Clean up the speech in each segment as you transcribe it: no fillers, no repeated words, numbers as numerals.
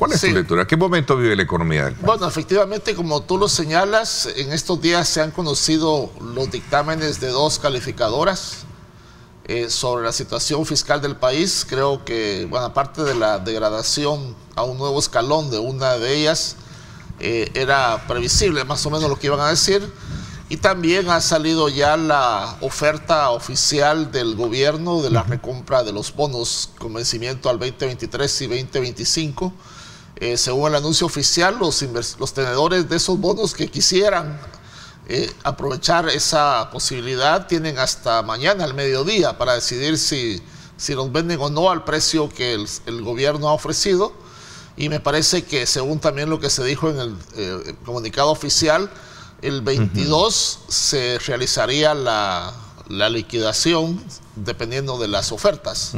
¿Cuál es tu lectura? ¿Qué momento vive la economía del país? Bueno, efectivamente, como tú lo señalas, en estos días se han conocido los dictámenes de dos calificadoras sobre la situación fiscal del país. Creo que, bueno, aparte de la degradación a un nuevo escalón de una de ellas, era previsible más o menos lo que iban a decir. Y también ha salido ya la oferta oficial del gobierno de la recompra de los bonos con vencimiento al 2023 y 2025. Según el anuncio oficial, los tenedores de esos bonos que quisieran aprovechar esa posibilidad tienen hasta mañana al mediodía para decidir si los venden o no al precio que el gobierno ha ofrecido. Y me parece que, según también lo que se dijo en el comunicado oficial, el 22 se realizaría la liquidación dependiendo de las ofertas.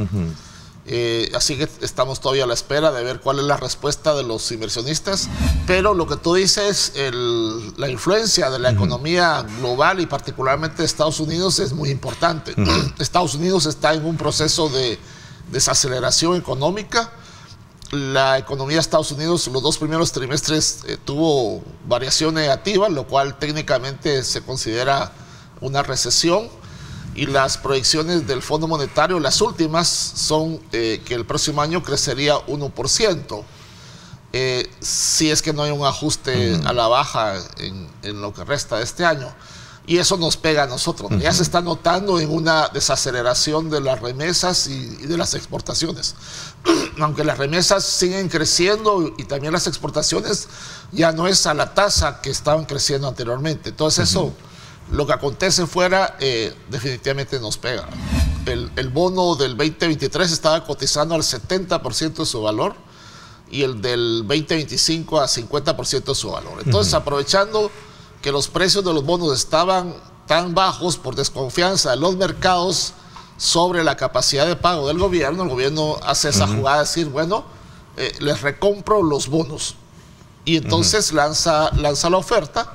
Así que estamos todavía a la espera de ver cuál es la respuesta de los inversionistas. Pero lo que tú dices, la influencia de la economía global y particularmente de Estados Unidos es muy importante. Estados Unidos está en un proceso de desaceleración económica. La economía de Estados Unidos los 2 primeros trimestres tuvo variación negativa, lo cual técnicamente se considera una recesión, y las proyecciones del Fondo Monetario, las últimas, son que el próximo año crecería 1%, si es que no hay un ajuste a la baja en lo que resta de este año. Y eso nos pega a nosotros. Ya se está notando en una desaceleración de las remesas y de las exportaciones. Aunque las remesas siguen creciendo y también las exportaciones ya no es a la tasa que estaban creciendo anteriormente. Entonces eso, lo que acontece fuera, definitivamente nos pega. El bono del 2023 estaba cotizando al 70% de su valor y el del 2025 a 50% de su valor. Entonces, aprovechando que los precios de los bonos estaban tan bajos por desconfianza de los mercados sobre la capacidad de pago del gobierno, el gobierno hace esa jugada de decir, bueno, les recompro los bonos. Y entonces lanza la oferta,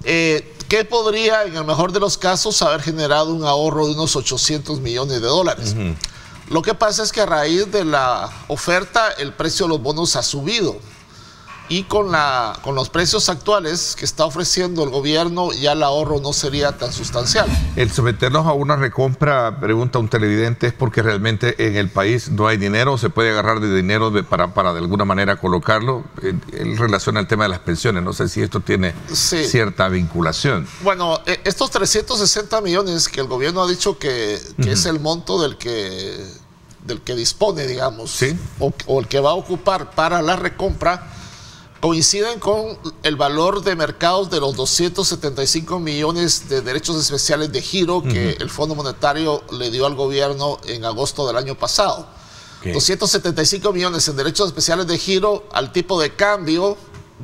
que podría, en el mejor de los casos, haber generado un ahorro de unos 800 millones de dólares. Lo que pasa es que a raíz de la oferta, el precio de los bonos ha subido. Y con los precios actuales que está ofreciendo el gobierno, ya el ahorro no sería tan sustancial. El someternos a una recompra, pregunta un televidente, ¿es porque realmente en el país no hay dinero? ¿Se puede agarrar de dinero para de alguna manera colocarlo? Él relaciona el tema de las pensiones. No sé si esto tiene cierta vinculación. Bueno, estos 360 millones que el gobierno ha dicho que es el monto del que dispone, digamos, o el que va a ocupar para la recompra, coinciden con el valor de mercados de los 275 millones de derechos especiales de giro que el Fondo Monetario le dio al gobierno en agosto del año pasado. 275 millones en derechos especiales de giro, al tipo de cambio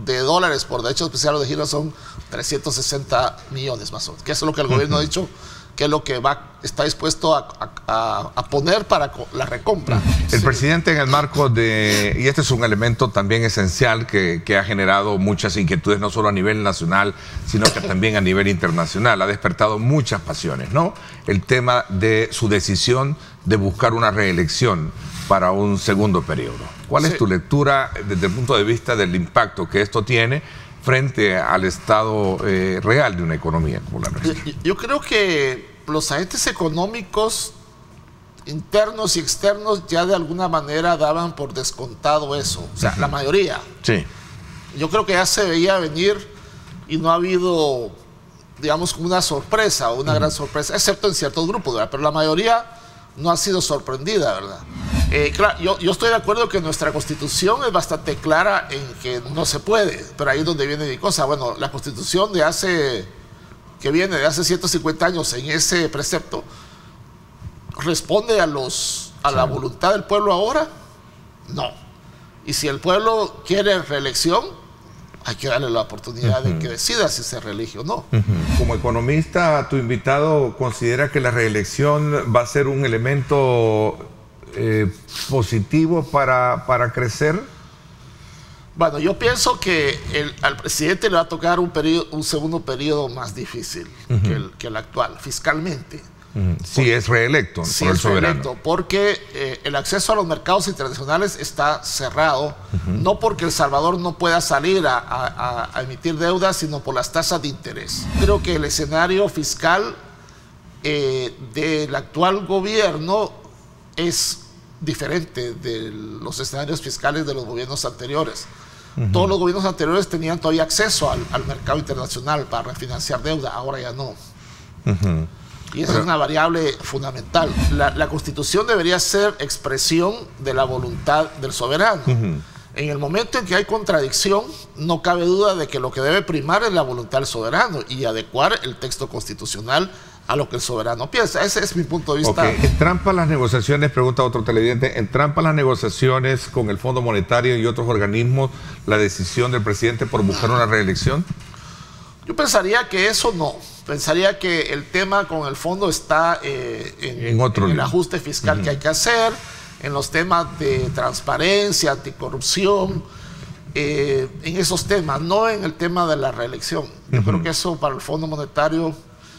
de dólares por derechos especiales de giro son 360 millones más o menos, que eso es lo que el gobierno ha dicho que es lo que está dispuesto a poner para la recompra. El presidente, en el marco de, y este es un elemento también esencial que ha generado muchas inquietudes, no solo a nivel nacional, sino que también a nivel internacional, ha despertado muchas pasiones, ¿no? El tema de su decisión de buscar una reelección para un segundo periodo. ¿Cuál es tu lectura desde el punto de vista del impacto que esto tiene frente al estado real de una economía como la nuestra? Yo creo que los agentes económicos internos y externos ya de alguna manera daban por descontado eso. O sea, la mayoría. Sí. Yo creo que ya se veía venir y no ha habido, digamos, una sorpresa o una gran sorpresa, excepto en ciertos grupos, ¿verdad? Pero la mayoría no ha sido sorprendida, ¿verdad? Claro, yo estoy de acuerdo que nuestra Constitución es bastante clara en que no se puede, pero ahí es donde viene mi cosa. Bueno, la Constitución que viene de hace 150 años en ese precepto, ¿responde a la voluntad del pueblo ahora? No. Y si el pueblo quiere reelección, hay que darle la oportunidad de que decida si se reelige o no. Como economista, tu invitado considera que la reelección va a ser un elemento positivo para crecer. Bueno, yo pienso que al presidente le va a tocar un segundo periodo más difícil que el actual, fiscalmente. Si es reelecto si por el es soberano. reelecto, porque el acceso a los mercados internacionales está cerrado, no porque El Salvador no pueda salir a emitir deuda, sino por las tasas de interés. Creo que el escenario fiscal del actual gobierno es diferente de los escenarios fiscales de los gobiernos anteriores. Todos los gobiernos anteriores tenían todavía acceso al mercado internacional para refinanciar deuda, ahora ya no. Y esa es una variable fundamental. La Constitución debería ser expresión de la voluntad del soberano. En el momento en que hay contradicción, no cabe duda de que lo que debe primar es la voluntad del soberano y adecuar el texto constitucional a lo que el soberano piensa. Ese es mi punto de vista. ¿Entrampa las negociaciones, pregunta otro televidente, entrampa las negociaciones con el Fondo Monetario y otros organismos la decisión del presidente por buscar una reelección? Yo pensaría que eso no. Pensaría que el tema con el fondo está en el ajuste fiscal que hay que hacer, en los temas de transparencia, anticorrupción, en esos temas, no en el tema de la reelección. Yo creo que eso para el Fondo Monetario,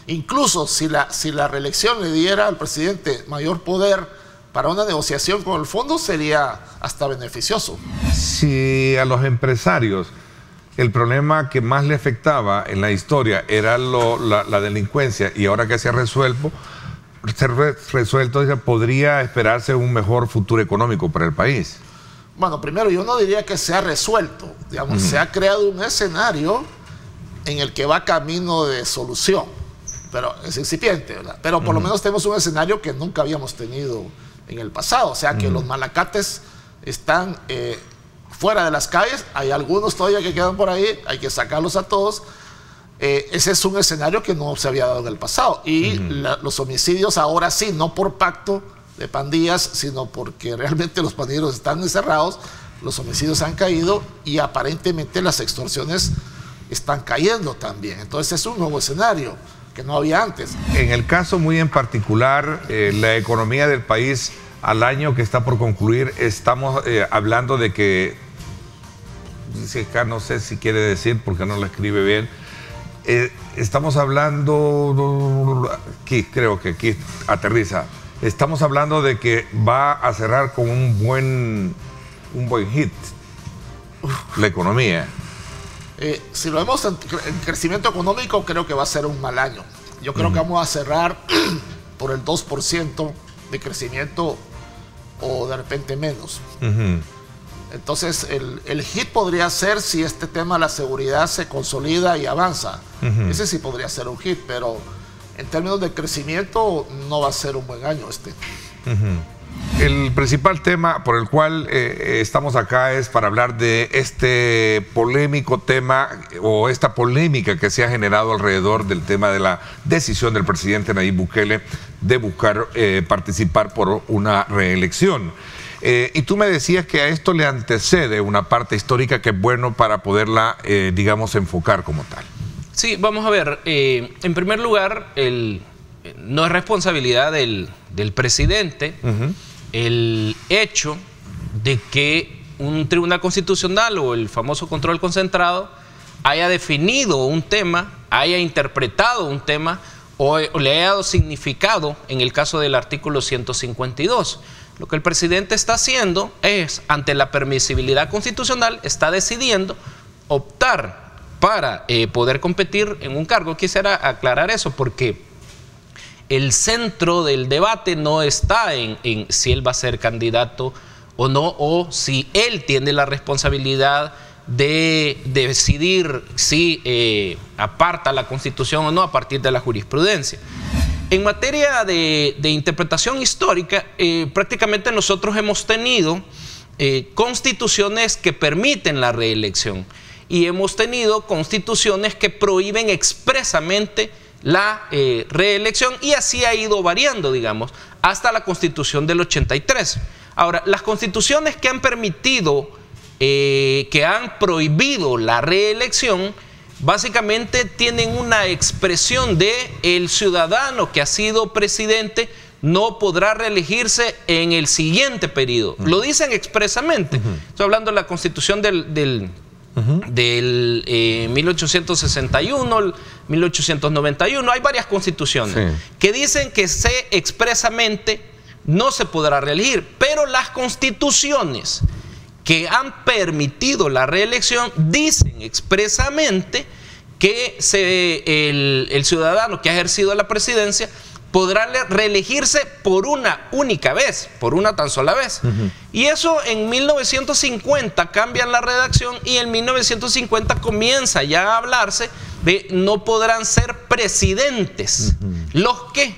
incluso si la reelección le diera al presidente mayor poder para una negociación con el fondo, sería hasta beneficioso. Si a los empresarios el problema que más le afectaba en la historia era la delincuencia, y ahora que se ha resuelto, podría esperarse un mejor futuro económico para el país. Bueno, primero, yo no diría que se ha resuelto. Digamos, se ha creado un escenario en el que va camino de solución, pero es incipiente, ¿verdad? Pero por lo menos tenemos un escenario que nunca habíamos tenido en el pasado, o sea que los malacates están fuera de las calles, hay algunos todavía que quedan por ahí, hay que sacarlos a todos. Ese es un escenario que no se había dado en el pasado. Y los homicidios ahora sí, no por pacto de pandillas, sino porque realmente los pandilleros están encerrados, los homicidios han caído y aparentemente las extorsiones están cayendo también. Entonces es un nuevo escenario que no había antes. En el caso muy en particular, la economía del país al año que está por concluir, estamos hablando de que, dice acá, no sé si quiere decir porque no lo escribe bien, estamos hablando, aquí creo que aquí aterriza, estamos hablando de que va a cerrar con un buen hit la economía. Si lo vemos en crecimiento económico, creo que va a ser un mal año. Yo creo que vamos a cerrar por el 2% de crecimiento o de repente menos. Entonces el hit podría ser si este tema de la seguridad se consolida y avanza. Ese sí podría ser un hit, pero en términos de crecimiento no va a ser un buen año este. El principal tema por el cual estamos acá es para hablar de este polémico tema o esta polémica que se ha generado alrededor del tema de la decisión del presidente Nayib Bukele de buscar participar por una reelección. Y tú me decías que a esto le antecede una parte histórica que es bueno para poderla, digamos, enfocar como tal. Sí, vamos a ver. En primer lugar, no es responsabilidad del presidente el hecho de que un tribunal constitucional o el famoso control concentrado haya definido un tema, haya interpretado un tema o le haya dado significado en el caso del artículo 152. Lo que el presidente está haciendo es, ante la permisibilidad constitucional, está decidiendo optar para poder competir en un cargo. Quisiera aclarar eso porque el centro del debate no está en si él va a ser candidato o no, o si él tiene la responsabilidad de decidir si aparta la Constitución o no a partir de la jurisprudencia. En materia de interpretación histórica, prácticamente nosotros hemos tenido constituciones que permiten la reelección y hemos tenido constituciones que prohíben expresamente la reelección, y así ha ido variando, digamos, hasta la Constitución del 83. Ahora, las constituciones que han permitido, que han prohibido la reelección, básicamente tienen una expresión de el ciudadano que ha sido presidente no podrá reelegirse en el siguiente periodo. Lo dicen expresamente. Estoy hablando de la Constitución del del 1861, 1891, hay varias constituciones que dicen que expresamente no se podrá reelegir, pero las constituciones que han permitido la reelección dicen expresamente que el ciudadano que ha ejercido la presidencia podrá reelegirse por una única vez, por una tan sola vez. Y eso en 1950 cambian la redacción y en 1950 comienza ya a hablarse de no podrán ser presidentes los que.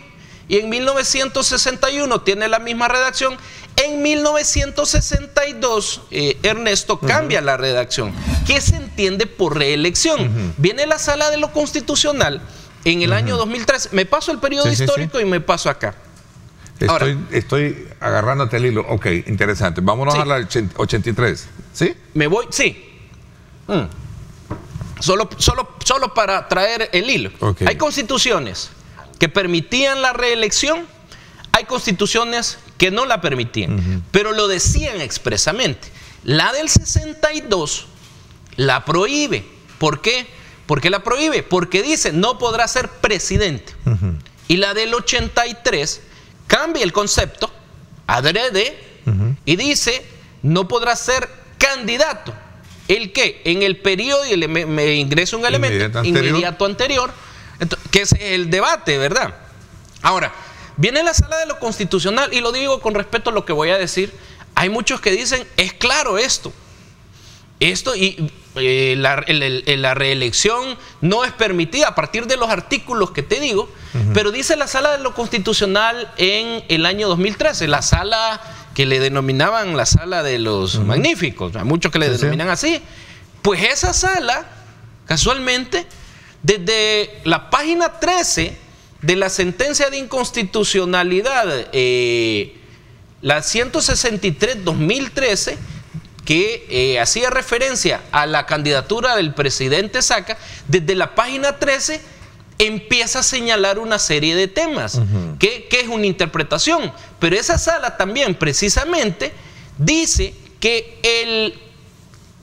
Y en 1961 tiene la misma redacción. En 1962, Ernesto, cambia la redacción. ¿Qué se entiende por reelección? Viene la Sala de lo Constitucional en el año 2003. Me paso el periodo histórico y me paso acá. Estoy agarrándote el hilo. Ok, interesante. Vámonos a la 83. ¿Sí? Me voy, Solo para traer el hilo. Hay constituciones que permitían la reelección, hay constituciones que no la permitían, pero lo decían expresamente. La del 62 la prohíbe. ¿Por qué? ¿Por qué la prohíbe? Porque dice no podrá ser presidente. Y la del 83 cambia el concepto adrede y dice no podrá ser candidato. ¿El qué? En el periodo, y me ingresa un elemento inmediato anterior, que es el debate, ¿verdad? Ahora, viene la Sala de lo Constitucional, y lo digo con respeto a lo que voy a decir. Hay muchos que dicen, es claro esto y la reelección no es permitida a partir de los artículos que te digo, pero dice la Sala de lo Constitucional en el año 2013, la sala que le denominaban la Sala de los Magníficos, hay muchos que le denominan así. Pues esa sala, casualmente, desde la página 13 de la sentencia de inconstitucionalidad, la 163-2013, que hacía referencia a la candidatura del presidente Saca, desde la página 13 empieza a señalar una serie de temas, que es una interpretación. Pero esa sala también precisamente dice que el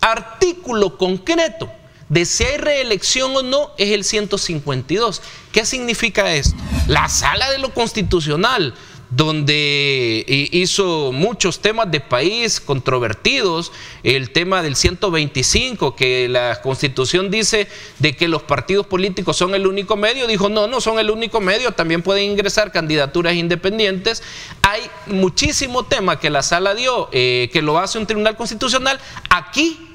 artículo concreto de si hay reelección o no es el 152. ¿Qué significa esto? La Sala de lo Constitucional, donde hizo muchos temas de país controvertidos, el tema del 125, que la Constitución dice de que los partidos políticos son el único medio, dijo no son el único medio, también pueden ingresar candidaturas independientes. Hay muchísimo tema que la Sala dio, que lo hace un tribunal constitucional. Aquí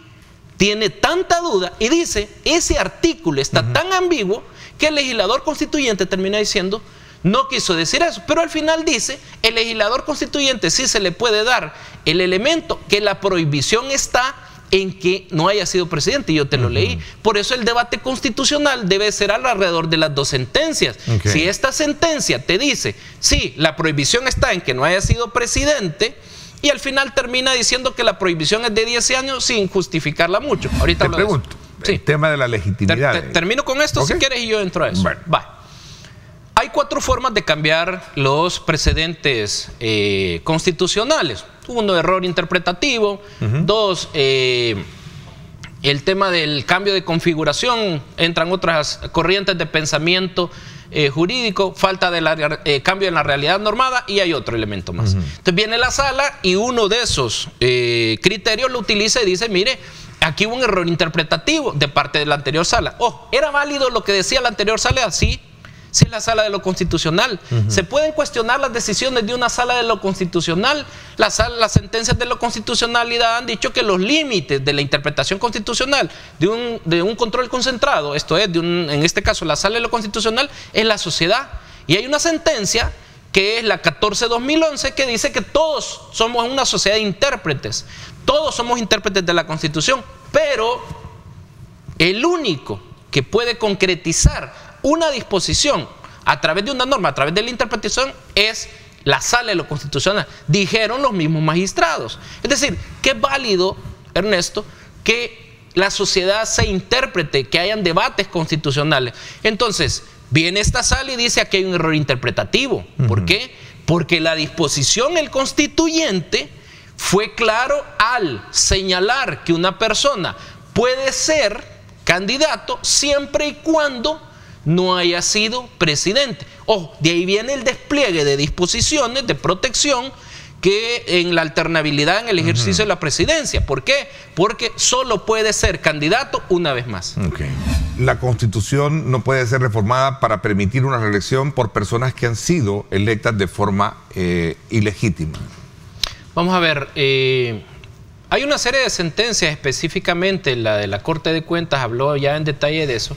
tiene tanta duda y dice, ese artículo está tan ambiguo que el legislador constituyente termina diciendo, no quiso decir eso, pero al final dice, el legislador constituyente sí se le puede dar el elemento que la prohibición está en que no haya sido presidente, y yo te lo leí. Por eso el debate constitucional debe ser alrededor de las dos sentencias. Si esta sentencia te dice, sí, la prohibición está en que no haya sido presidente, y al final termina diciendo que la prohibición es de 10 años sin justificarla mucho. Ahorita te pregunto, el tema de la legitimidad. Termino con esto si quieres y yo entro a eso. Bueno. Hay 4 formas de cambiar los precedentes constitucionales. 1, error interpretativo. 2, el tema del cambio de configuración. Entran otras corrientes de pensamiento jurídico, falta de cambio en la realidad normada, y hay otro elemento más. Entonces viene la sala y uno de esos criterios lo utiliza y dice, mire, aquí hubo un error interpretativo de parte de la anterior sala. ¿Era válido lo que decía la anterior sala? Sí. Si es la Sala de lo Constitucional. ¿Se pueden cuestionar las decisiones de una Sala de lo Constitucional? Las sentencias de la constitucionalidad han dicho que los límites de la interpretación constitucional de un control concentrado, esto es, en este caso la Sala de lo Constitucional, es la sociedad. Y hay una sentencia que es la 14-2011 que dice que todos somos una sociedad de intérpretes. Todos somos intérpretes de la Constitución, pero el único que puede concretizar una disposición a través de una norma, a través de la interpretación, es la Sala de lo Constitucional. Dijeron los mismos magistrados. Es decir, que es válido, Ernesto, que la sociedad se interprete, que hayan debates constitucionales. Entonces, viene esta sala y dice aquí hay un error interpretativo. ¿Por qué? Porque la disposición, el constituyente, fue claro al señalar que una persona puede ser candidato siempre y cuando no haya sido presidente. Ojo, de ahí viene el despliegue de disposiciones de protección que en la alternabilidad en el ejercicio de la presidencia. ¿Por qué? Porque solo puede ser candidato una vez más. Okay. La Constitución no puede ser reformada para permitir una reelección por personas que han sido electas de forma ilegítima. Vamos a ver, hay una serie de sentencias, específicamente la de la Corte de Cuentas habló ya en detalle de eso,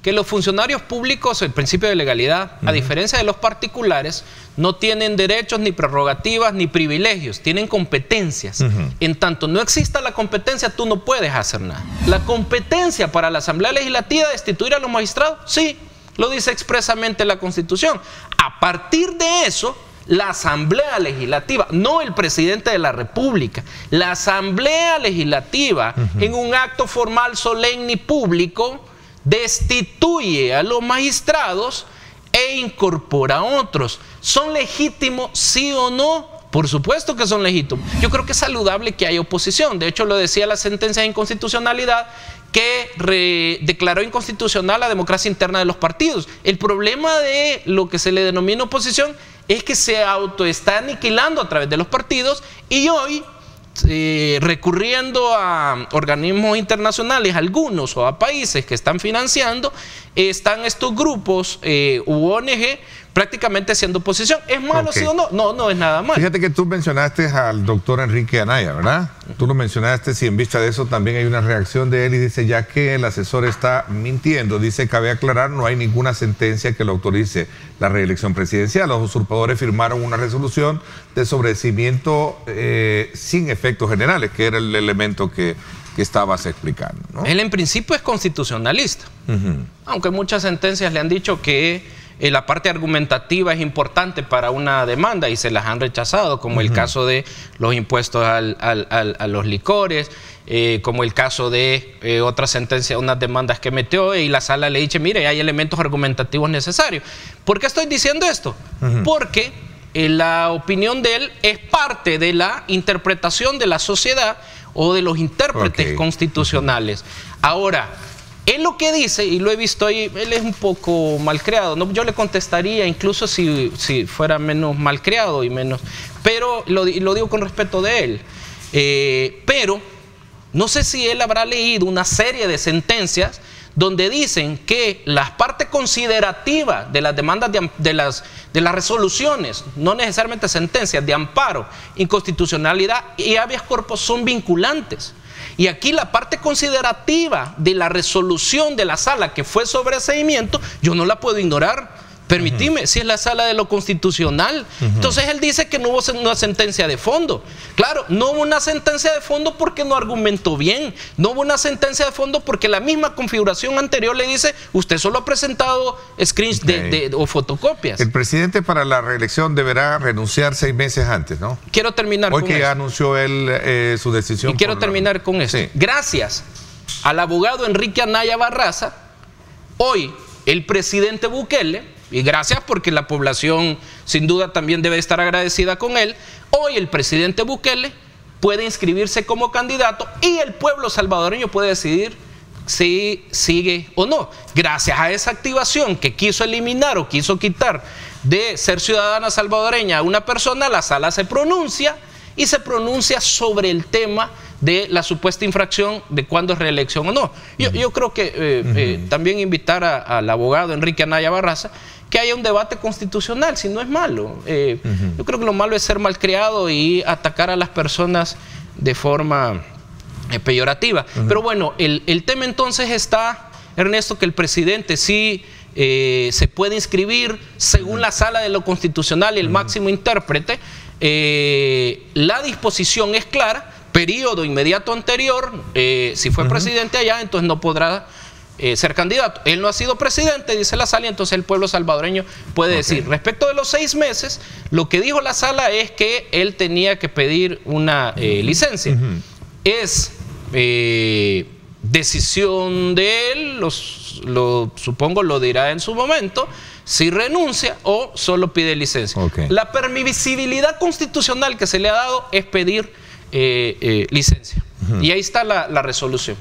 que los funcionarios públicos, el principio de legalidad, a diferencia de los particulares, no tienen derechos, ni prerrogativas, ni privilegios, tienen competencias. En tanto no exista la competencia, tú no puedes hacer nada. La competencia para la Asamblea Legislativa de destituir a los magistrados, sí, lo dice expresamente la Constitución. A partir de eso, la Asamblea Legislativa, no el presidente de la República, la Asamblea Legislativa, en un acto formal, solemne y público, destituye a los magistrados e incorpora a otros. ¿Son legítimos, sí o no? Por supuesto que son legítimos. Yo creo que es saludable que haya oposición. De hecho, lo decía la sentencia de inconstitucionalidad que declaró inconstitucional la democracia interna de los partidos. El problema de lo que se le denomina oposición es que se autoestá aniquilando a través de los partidos, y hoy recurriendo a organismos internacionales, algunos, o a países que están financiando, están estos grupos u ONG prácticamente haciendo oposición. ¿Es malo, sí o no? No, no es nada malo. Fíjate que tú mencionaste al doctor Enrique Anaya, ¿verdad? Tú lo mencionaste, si en vista de eso también hay una reacción de él y dice, ya que el asesor está mintiendo, dice, cabe aclarar, no hay ninguna sentencia que lo autorice la reelección presidencial. Los usurpadores firmaron una resolución de sobreseimiento sin efectos generales, que era el elemento que estabas explicando, ¿no? Él en principio es constitucionalista, aunque muchas sentencias le han dicho que la parte argumentativa es importante para una demanda y se las han rechazado, como el caso de los impuestos a los licores, como el caso de otra sentencia, unas demandas que metió, y la sala le dice, mire, hay elementos argumentativos necesarios. ¿Por qué estoy diciendo esto? Porque la opinión de él es parte de la interpretación de la sociedad o de los intérpretes constitucionales. Ahora, él lo que dice, y lo he visto ahí, él es un poco malcriado, ¿no? Yo le contestaría incluso si fuera menos malcriado y menos, pero lo digo con respeto de él. Pero no sé si él habrá leído una serie de sentencias donde dicen que las partes considerativas de las demandas de las resoluciones, no necesariamente sentencias, de amparo, inconstitucionalidad y habeas corpus son vinculantes. Y aquí la parte considerativa de la resolución de la sala, que fue sobreseimiento, yo no la puedo ignorar. Permitime, si es la sala de lo constitucional. Entonces él dice que no hubo una sentencia de fondo. Claro, no hubo una sentencia de fondo porque no argumentó bien. No hubo una sentencia de fondo porque la misma configuración anterior le dice, usted solo ha presentado screens o fotocopias. El presidente para la reelección deberá renunciar 6 meses antes, ¿no? Quiero terminar con eso. Hoy que ya anunció él su decisión. Y quiero terminar con eso. Sí. Gracias al abogado Enrique Anaya Barraza, hoy el presidente Bukele, y gracias porque la población sin duda también debe estar agradecida con él, hoy el presidente Bukele puede inscribirse como candidato y el pueblo salvadoreño puede decidir si sigue o no. Gracias a esa activación que quiso eliminar o quiso quitar de ser ciudadana salvadoreña a una persona, la sala se pronuncia y se pronuncia sobre el tema de la supuesta infracción de cuándo es reelección o no. Yo creo que también invitar al abogado Enrique Anaya Barraza que haya un debate constitucional, si no es malo. Yo creo que lo malo es ser malcriado y atacar a las personas de forma peyorativa. Pero bueno, el tema entonces está, Ernesto, que el presidente sí se puede inscribir según la sala de lo constitucional y el máximo intérprete. La disposición es clara, periodo inmediato anterior, si fue presidente allá, entonces no podrá ser candidato. Él no ha sido presidente, dice la sala, y entonces el pueblo salvadoreño puede decir. Respecto de los 6 meses, lo que dijo la sala es que él tenía que pedir una licencia. Es decisión de él, supongo lo dirá en su momento, si renuncia o solo pide licencia. La permisibilidad constitucional que se le ha dado es pedir licencia. Y ahí está la resolución.